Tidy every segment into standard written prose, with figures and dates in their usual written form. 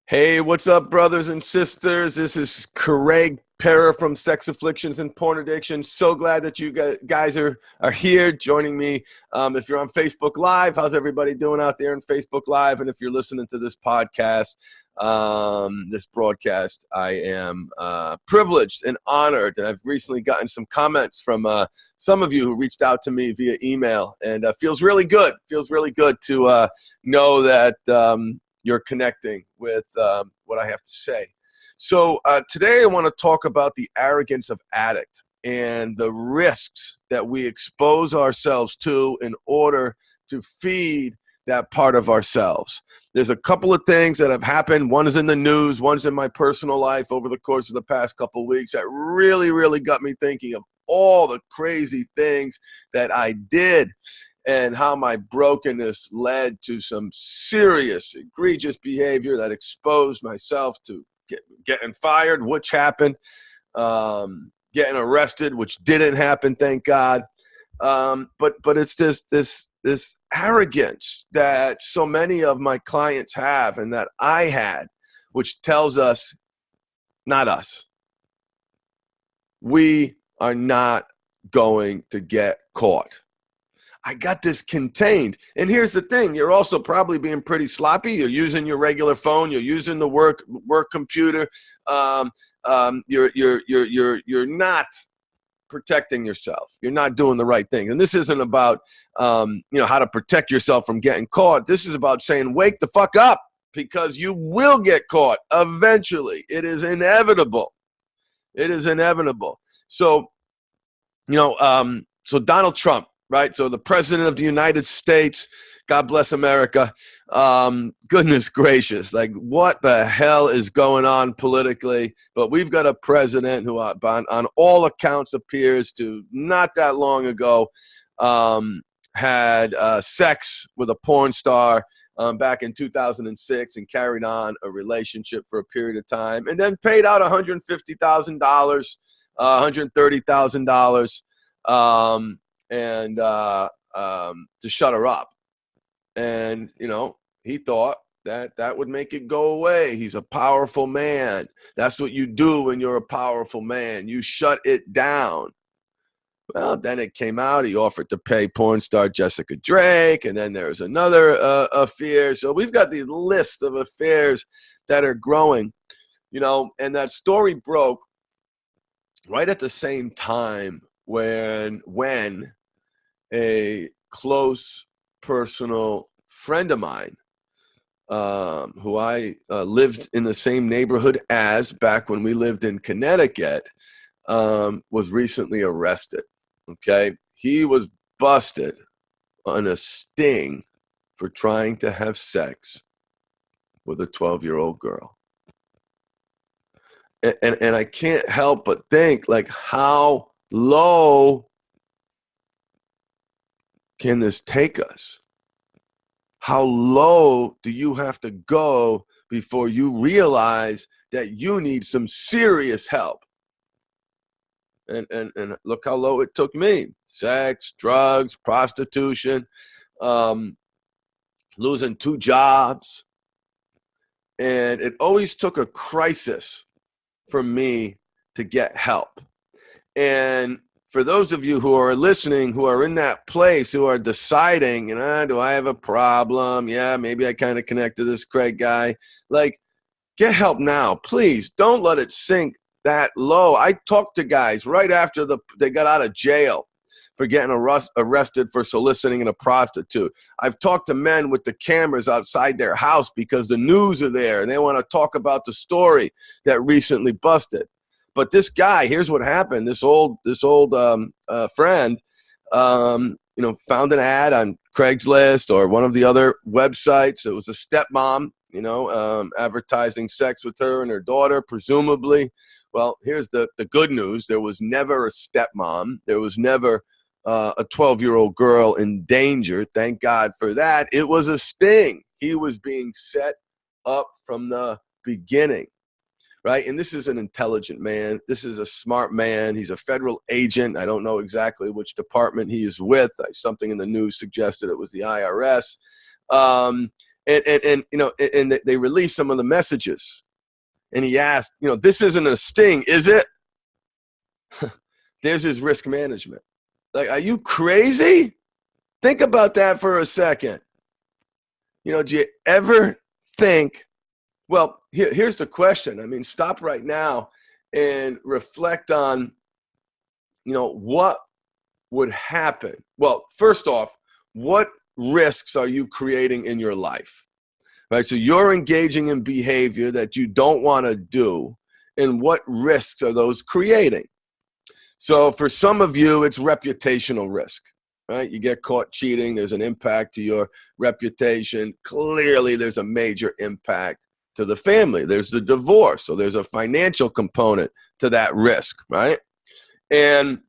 Hey, what's up, brothers and sisters? This is Craig Pera from Sex Afflictions and Porn Addiction. So glad that you guys are here joining me. If you're on Facebook Live, how's everybody doing out there on Facebook Live? And if you're listening to this podcast, this broadcast, I am privileged and honored. And I've recently gotten some comments from some of you who reached out to me via email, and feels really good. Feels really good to know that you're connecting with what I have to say. So today I want to talk about the arrogance of addict and the risks that we expose ourselves to in order to feed that part of ourselves. There's a couple of things that have happened. One is in the news, one's in my personal life over the course of the past couple of weeks that really got me thinking of all the crazy things that I did and how my brokenness led to some serious, egregious behavior that exposed myself to getting fired, which happened, getting arrested, which didn't happen, thank God. But it's this arrogance that so many of my clients have and that I had, which tells us, not us. We are not going to get caught. I got this contained. And here's the thing. You're also probably being pretty sloppy. You're using your regular phone. You're using the work computer. You're not protecting yourself. You're not doing the right thing. And this isn't about, how to protect yourself from getting caught. This is about saying, wake the fuck up, because you will get caught eventually. It is inevitable. It is inevitable. So, so Donald Trump, right? So the president of the United States, God bless America. Goodness gracious, like what the hell is going on politically? But we've got a president who on all accounts appears to not that long ago had sex with a porn star back in 2006 and carried on a relationship for a period of time and then paid out $150,000, $130,000 and to shut her up. And, he thought that would make it go away. He's a powerful man. That's what you do when you're a powerful man. You shut it down. Well, then it came out. He offered to pay porn star Jessica Drake. And then there's another affair. So we've got these lists of affairs that are growing, and that story broke right at the same time when a close personal friend of mine, who I lived in the same neighborhood as back when we lived in Connecticut, was recently arrested. Okay, he was busted on a sting for trying to have sex with a 12-year-old girl. And I can't help but think, like, how low can this take us? How low do you have to go before you realize that you need some serious help? And look how low it took me. Sex, drugs, prostitution, losing 2 jobs. And it always took a crisis for me to get help. And for those of you who are listening, who are in that place, who are deciding, do I have a problem? Yeah, maybe I kind of connect to this Craig guy. Like, get help now. Please don't let it sink that low. I talked to guys right after they got out of jail for getting arrested for soliciting a prostitute. I've talked to men with the cameras outside their house because the news are there and they want to talk about the story that recently busted. But this guy, here's what happened. This old friend, found an ad on Craigslist or one of the other websites. It was a stepmom, advertising sex with her and her daughter, presumably. Well, here's the good news. There was never a stepmom. There was never a 12-year-old girl in danger. Thank God for that. It was a sting. He was being set up from the beginning. Right. And this is an intelligent man. This is a smart man. He's a federal agent. I don't know exactly which department he is with. Something in the news suggested it was the IRS. And and they released some of the messages. And he asked, this isn't a sting, is it? There's his risk management. Like, are you crazy? Think about that for a second. Do you ever think, well, here's the question. I mean, stop right now and reflect on, what would happen. Well, first off, what risks are you creating in your life? Right? So you're engaging in behavior that you don't want to do. And what risks are those creating? So for some of you, it's reputational risk, right? You get caught cheating. There's an impact to your reputation. Clearly, there's a major impact to the family. There's the divorce. So there's a financial component to that risk, right? And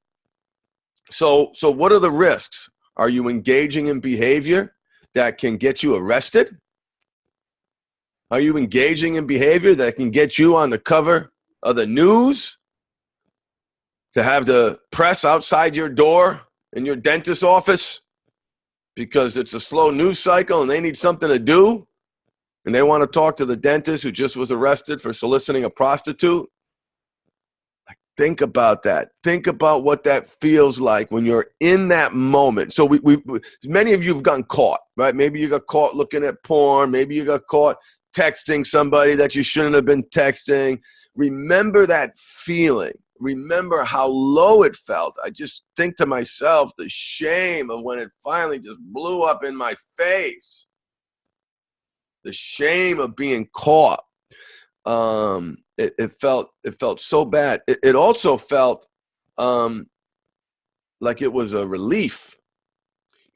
so what are the risks? Are you engaging in behavior that can get you arrested? Are you engaging in behavior that can get you on the cover of the news? To have the press outside your door in your dentist's office because it's a slow news cycle and they need something to do and they want to talk to the dentist who just was arrested for soliciting a prostitute? Think about that. Think about what that feels like when you're in that moment. So many of you have gotten caught, right? Maybe you got caught looking at porn. Maybe you got caught texting somebody that you shouldn't have been texting. Remember that feeling. Remember how low it felt. I just think to myself, the shame of when it finally just blew up in my face. The shame of being caught. It felt so bad. It also felt like it was a relief.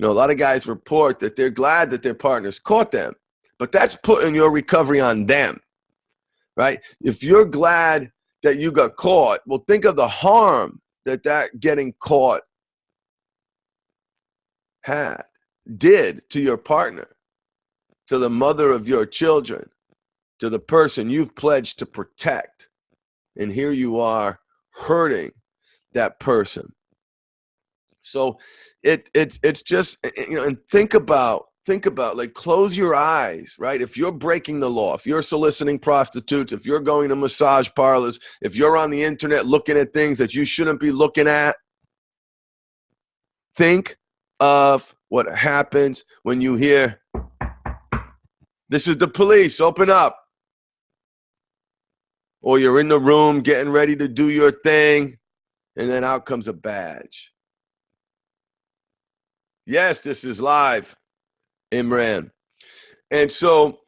A lot of guys report that they're glad that their partners caught them, but that's putting your recovery on them, right? If you're glad that you got caught, well, think of the harm that getting caught did to your partner, to the mother of your children, to the person you've pledged to protect. And here you are hurting that person. So it's just, and think about, like, close your eyes, right? If you're breaking the law, if you're soliciting prostitutes, if you're going to massage parlors, if you're on the internet looking at things that you shouldn't be looking at, think of what happens when you hear, "This is the police, open up." Or you're in the room getting ready to do your thing, and then out comes a badge. Yes, this is live, Imran. And so,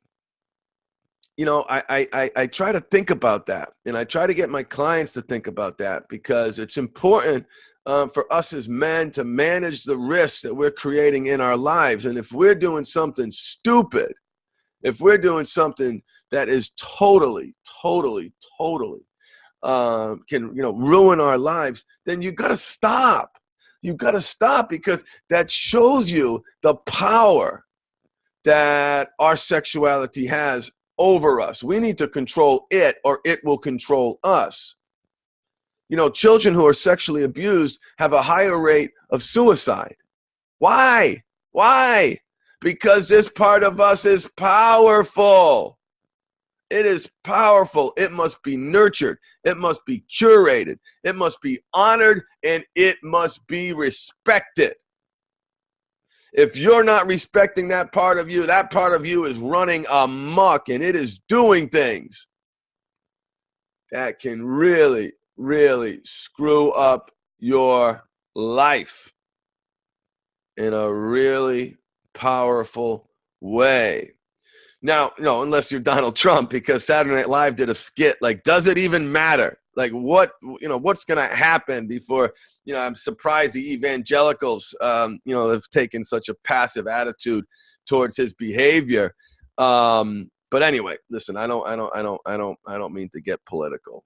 I try to think about that, and I try to get my clients to think about that because it's important for us as men to manage the risks that we're creating in our lives. And if we're doing something stupid, if we're doing something that is totally can ruin our lives, then you got to stop. You got to stop, because that shows you the power that our sexuality has over us. We need to control it, or it will control us. Children who are sexually abused have a higher rate of suicide. Why? Because this part of us is powerful. It is powerful. It must be nurtured. It must be curated. It must be honored, and it must be respected. If you're not respecting that part of you is running amok, and it is doing things that can really, really screw up your life in a really powerful way. Now, unless you're Donald Trump, because Saturday Night Live did a skit like, does it even matter? Like, what's going to happen before, I'm surprised the evangelicals, have taken such a passive attitude towards his behavior. But anyway, listen, I don't mean to get political.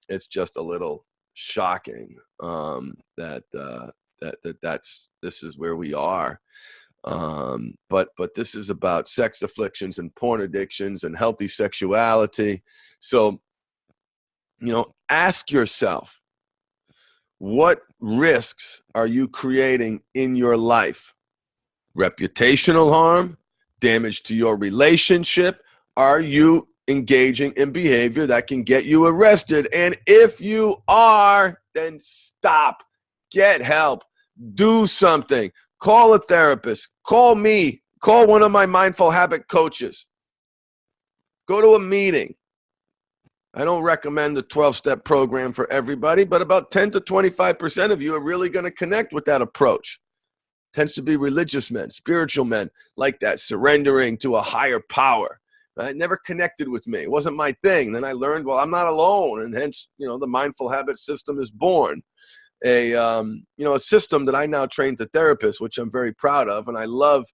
It's just a little shocking that this is where we are. But this is about sex afflictions and porn addictions and healthy sexuality. So, ask yourself, what risks are you creating in your life? Reputational harm, damage to your relationship? Are you engaging in behavior that can get you arrested? And if you are, then stop. Get help. Do something. Call a therapist. Call me. Call one of my mindful habit coaches. Go to a meeting. I don't recommend the 12-step program for everybody, but about 10 to 25% of you are really going to connect with that approach. Tends to be religious men, spiritual men like that, surrendering to a higher power. It never connected with me. It wasn't my thing. Then I learned, well, I'm not alone, and hence, the mindful habit system is born. A system that I now train to therapists, which I'm very proud of, and I love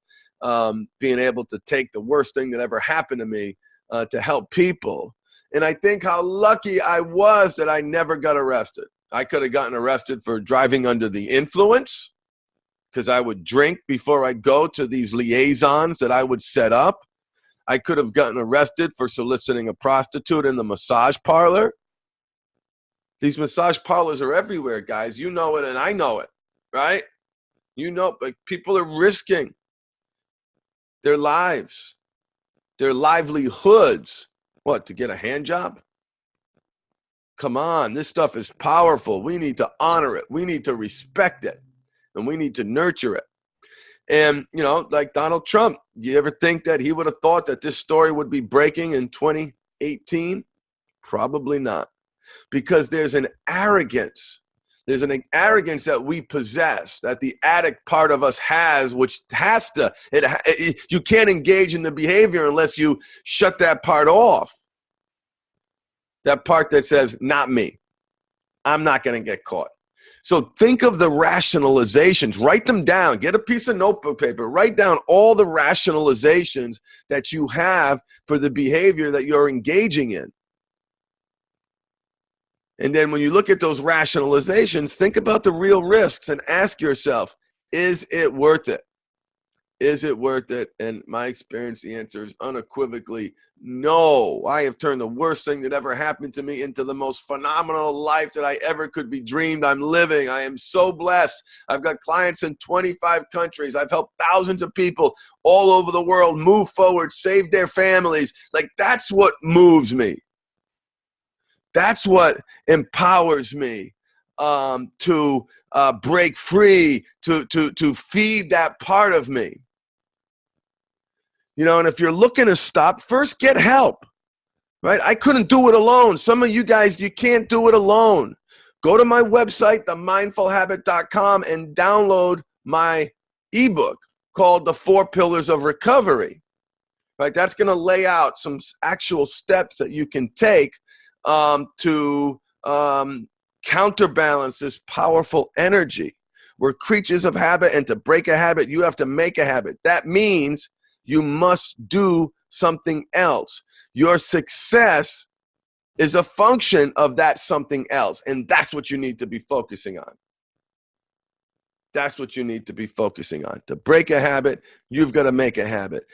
being able to take the worst thing that ever happened to me to help people. And I think how lucky I was that I never got arrested. I could have gotten arrested for driving under the influence, because I would drink before I'd go to these liaisons that I would set up. I could have gotten arrested for soliciting a prostitute in the massage parlor. These massage parlors are everywhere, guys. You know it and I know it, right? But people are risking their lives, their livelihoods. What, to get a hand job? Come on, this stuff is powerful. We need to honor it. We need to respect it. And we need to nurture it. And, like Donald Trump, do you ever think that he would have thought that this story would be breaking in 2018? Probably not. Because there's an arrogance. There's an arrogance that we possess, that the addict part of us has, which has to, you can't engage in the behavior unless you shut that part off. That part that says, not me. I'm not going to get caught. So think of the rationalizations, write them down, get a piece of notebook paper, write down all the rationalizations that you have for the behavior that you're engaging in. And then when you look at those rationalizations, think about the real risks and ask yourself, is it worth it? Is it worth it? And my experience, the answer is unequivocally no. I have turned the worst thing that ever happened to me into the most phenomenal life that I ever could be dreamed. I'm living. I am so blessed. I've got clients in 25 countries. I've helped thousands of people all over the world move forward, save their families. Like, that's what moves me. That's what empowers me to break free, to feed that part of me. And if you're looking to stop, first get help, right? I couldn't do it alone. Some of you guys, you can't do it alone. Go to my website, themindfulhabit.com, and download my ebook called The 4 Pillars of Recovery, right? That's going to lay out some actual steps that you can take to counterbalance this powerful energy. We're creatures of habit, and to break a habit, you have to make a habit. That means you must do something else. Your success is a function of that something else, and that's what you need to be focusing on. That's what you need to be focusing on. To break a habit, you've got to make a habit.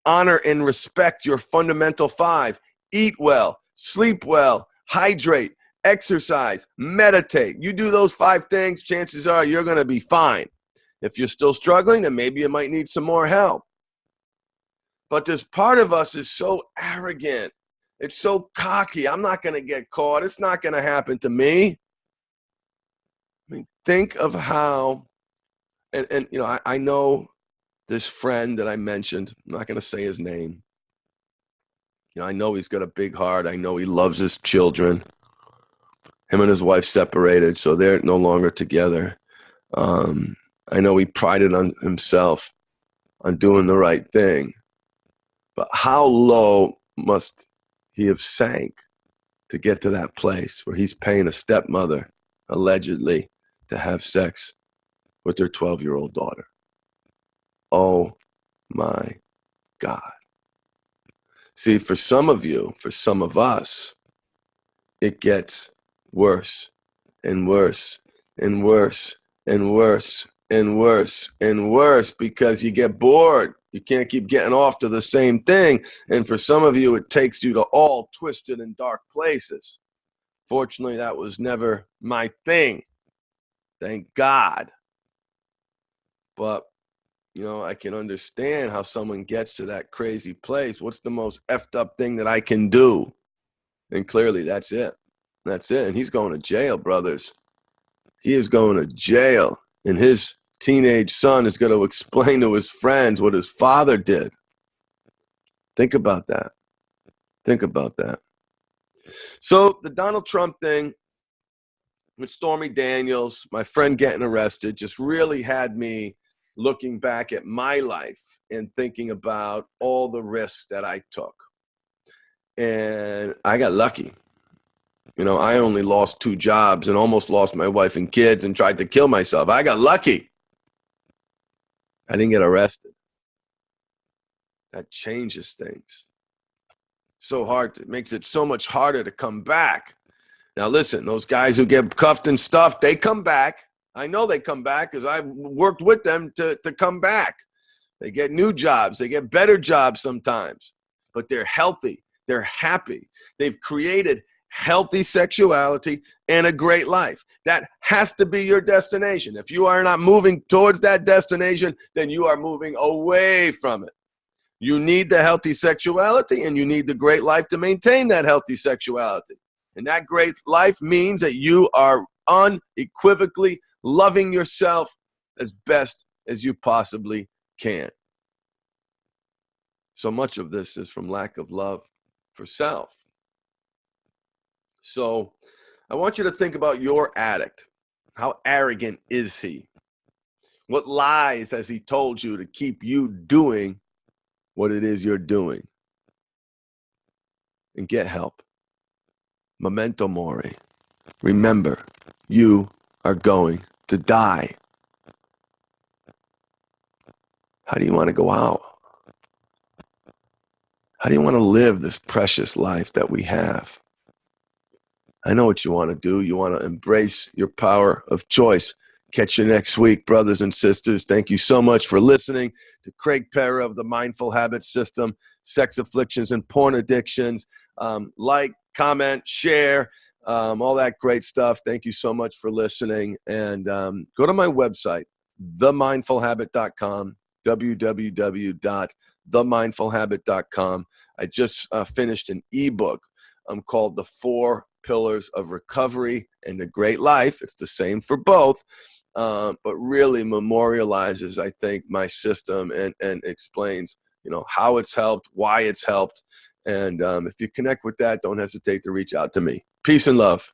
Honor and respect your fundamental 5. Eat well, sleep well, hydrate, exercise, meditate. You do those 5 things, chances are you're going to be fine. If you're still struggling, then maybe you might need some more help. But this part of us is so arrogant. It's so cocky. I'm not going to get caught. It's not going to happen to me. I mean, think of how, and I know this friend that I mentioned. I'm not going to say his name. I know he's got a big heart. I know he loves his children. Him and his wife separated, so they're no longer together. I know he prided on himself on doing the right thing. But how low must he have sank to get to that place where he's paying a stepmother, allegedly, to have sex with their 12-year-old daughter? Oh my God. See, for some of you, for some of us, it gets worse and worse and worse and worse and worse and worse because you get bored. You can't keep getting off to the same thing. And for some of you, it takes you to all twisted and dark places. Fortunately, that was never my thing. Thank God. But I can understand how someone gets to that crazy place. What's the most effed up thing that I can do? And clearly that's it. That's it. And he's going to jail, brothers. He is going to jail. And his teenage son is going to explain to his friends what his father did. Think about that. Think about that. So the Donald Trump thing with Stormy Daniels, my friend getting arrested, just really had me looking back at my life and thinking about all the risks that I took. And I got lucky. I only lost 2 jobs and almost lost my wife and kids and tried to kill myself. I got lucky. I didn't get arrested. That changes things. It makes it so much harder to come back. Now, listen, those guys who get cuffed and stuff, they come back. I know they come back because I've worked with them to come back. They get new jobs. They get better jobs sometimes. But they're healthy. They're happy. They've created healthy sexuality and a great life. That has to be your destination. If you are not moving towards that destination, then you are moving away from it. You need the healthy sexuality and you need the great life to maintain that healthy sexuality. And that great life means that you are unequivocally loving yourself as best as you possibly can. So much of this is from lack of love for self. So I want you to think about your addict. How arrogant is he? What lies has he told you to keep you doing what it is you're doing? And get help. Memento mori. Remember, you are going to die. How do you want to go out? How do you want to live this precious life that we have? I know what you want to do. You want to embrace your power of choice. Catch you next week, brothers and sisters. Thank you so much for listening to Craig Pera of the Mindful Habit System, Sex Afflictions and Porn Addictions. Like, comment, share, all that great stuff. Thank you so much for listening. And go to my website, themindfulhabit.com, www.themindfulhabit.com. I just finished an ebook called The 4 Pillars of Recovery and a Great Life. It's the same for both, but really memorializes, I think, my system and explains, how it's helped, why it's helped. And if you connect with that, don't hesitate to reach out to me. Peace and love.